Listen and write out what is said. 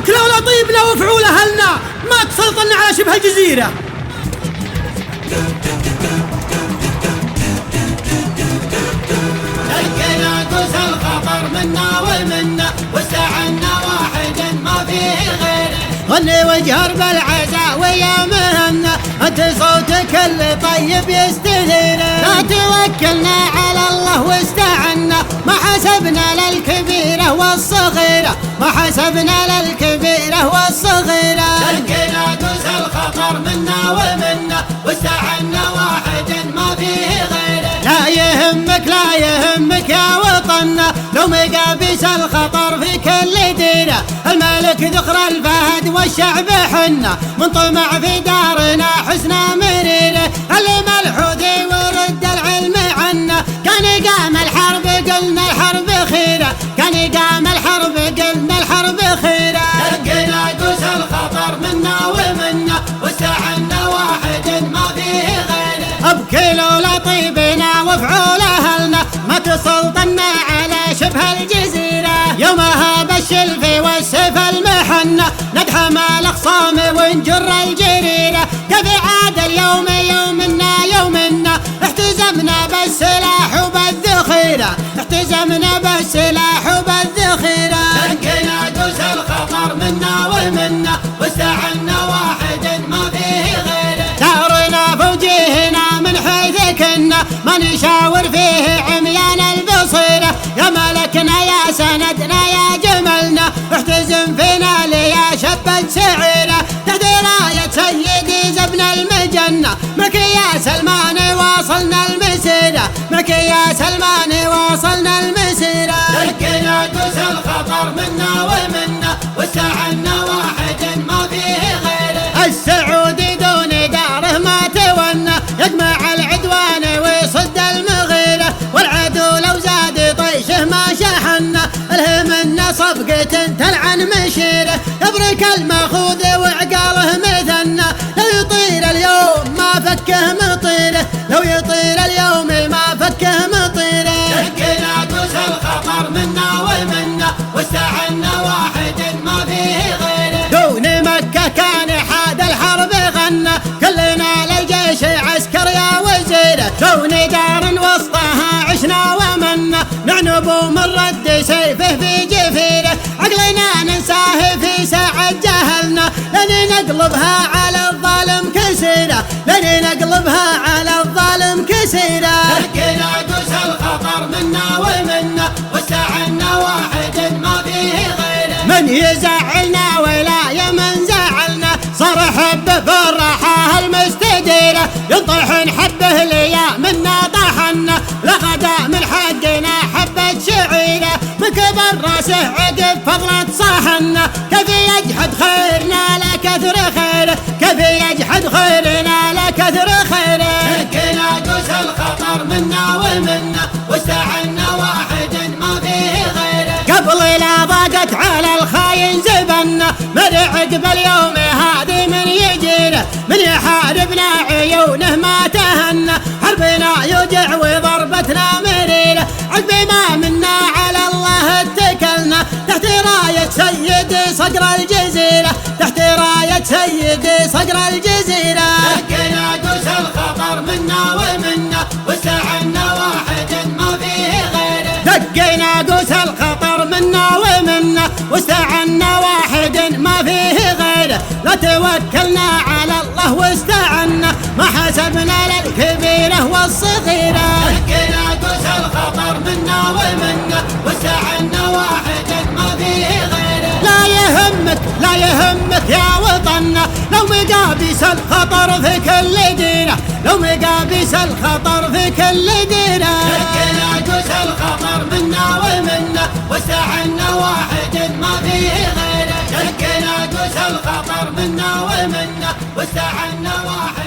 أبكلا ولطيبنا وفعول أهلنا ما تسلطنا على شبه الجزيرة. لقينا قوس الخطر منا ومنا واستعنا واحد ما فيه غيره. غني وجهر بالعزاء ويا مهنا انت صوتك اللي طيب يستثيره. لا توكلنا على الله واستعنا ما حسبنا للكبيرة والصغيرة ما حسبنا للكبيرة والصغيرة. لقينا قوس الخطر منا ومنا واستعنا واحد ما فيه غيره. لا يهمك لا يهمك يا وطننا لو مقابس الخطر في كل ديرة. الملك ذخر الفهد والشعب حنا من طمع في دارنا حسنا مريرة. اللي ملحوذي ورد العلم عنا كان قام الحرب قلنا الحرب خيرة كان قام الحرب قلنا الحرب خيرة. لقينا قوس الخطر منا ومنا واستعنا واحد ما فيه غيره. أبكلوا لطيبنا وفعول أهلنا ما تسلطنا على شبه الجزيرة. يومها بالشلف والسيف المحنة ندحم الأخصام ونجر الجريرة. كيف عاد اليوم يومنا يومنا احتزمنا بالسلاح وبالذخيرة احتزمنا بالسلاح وبالذخيرة. لقينا قوس الخطر منا ومنا واستعنا واحد ما فيه غيره. دارنا فوجيهنا من حيث كنا ما نشاور فيه عميان البصيرة. يا ملكنا يا سندنا يا جملنا احتزم فينا ليا شبت سعيرة. تحت راية سيدي زبنا المجنة معك يا سلمان واصلنا المسيرة معك يا سلمان واصلنا المسيرة. لقينا قوس الخطر منا ومنا واستعنا واحد ما فيه غيره. السعودي دون داره ما تونى يجمع العدوان ويصد المغيرة. والعدو لو زاد طيشه ما شحنا الهمنا صفقة تلعن مشيره. يبرك الماخوذ وعقاله مثنى لو يطير اليوم ما فكه مطيره لو يطير اليوم ما فكه مطيره. لقينا قوس الخطر منا ومنا واستعنا واحد ما فيه غيره. دون مكة كان حاد الحرب غنى كلنا للجيش عسكر يا وزيره. دون دار وسطها عشنا ومنا نعنب من رد سيفه في جفيره. عقلنا ننساه في ساعة جهلنا لن نقلبها على الظالم كسيره لن نقلبها على الظالم كسيره. لقينا قوس الخطر منا ومنا واستعنا واحد ما فيه غيره. من يزعلنا ولا يمن زعلنا صار حبه بالراحة المستديرة. ينطحن حبه ليا منا طحنا لغدا من حقنا حبة شعيرة. مكبر راسه عقب فضلة صحنا كيف يجحد خيرنا لكثر خيره كيف يجحد خيرنا لكثر خيره. لقينا قوس الخطر منا ومنا واستعنا واحد ما فيه غيره. قبل لا ضاقت على الخاين زبنا من عقب اليوم هذه من يجيره. من يحاربنا عيونه ما تهنا حربنا يوجع وضربتنا مريره. عقب ما منا على الله اتكلنا تحت راية سيدي صقر الجزيرة تحت راية سيدي صقر الجزيرة. لقينا قوس الخطر منا ومنا واستعنا واحد ما فيه غيره. دقينا قوس الخطر منا ومنا واستعنا واحد ما فيه غيره. لا توكلنا على الله واستعنا ما حسبنا للكبيرة والصغيرة. لقينا قوس الخطر منا ومنا واستعنا واحد ما فيه غيره. لا يهمك يا وطننا لو مقابس الخطر في كل ديرة لو مقابس الخطر في كل ديرة. لقينا قوس الخطر منا ومنا واستعنا واحد ما فيه غيره. لقينا قوس الخطر منا ومنا واستعنا واحد